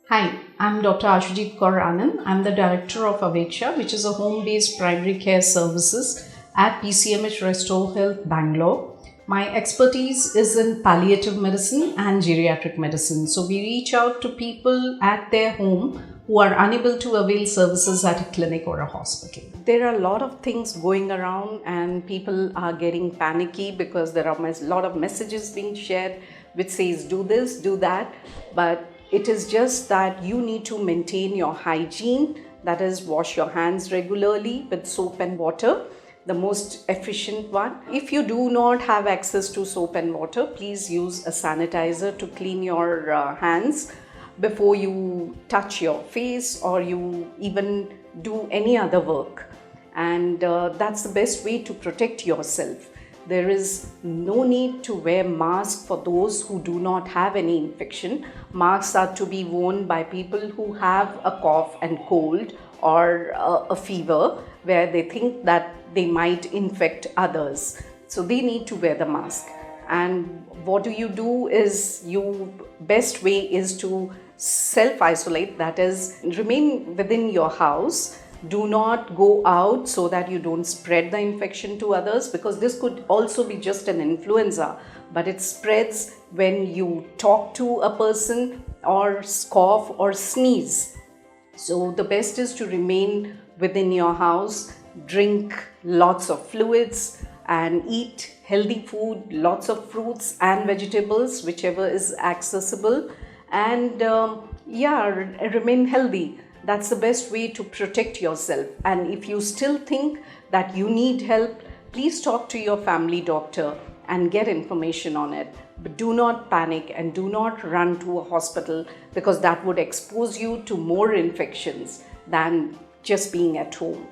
Hi, I'm Dr. Ashoojit Kaur Anand. I'm the director of Aveksha, which is a home-based primary care services at PCMH Restore Health, Bangalore. My expertise is in palliative medicine and geriatric medicine. So we reach out to people at their home who are unable to avail services at a clinic or a hospital. There are a lot of things going around and people are getting panicky because there are a lot of messages being shared which says do this, do that, but it is just that you need to maintain your hygiene, that is, wash your hands regularly with soap and water, the most efficient one. If you do not have access to soap and water, please use a sanitizer to clean your hands before you touch your face or you even do any other work. And that's the best way to protect yourself. There is no need to wear masks for those who do not have any infection. Masks are to be worn by people who have a cough and cold or a fever where they think that they might infect others. So they need to wear the mask. And what do is best way is to self-isolate, that is, remain within your house. Do not go out so that you don't spread the infection to others, because this could also be just an influenza, but it spreads when you talk to a person or cough or sneeze. So the best is to remain within your house, drink lots of fluids and eat healthy food, lots of fruits and vegetables, whichever is accessible, and remain healthy. That's the best way to protect yourself. And if you still think that you need help, please talk to your family doctor and get information on it. But do not panic and do not run to a hospital, because that would expose you to more infections than just being at home.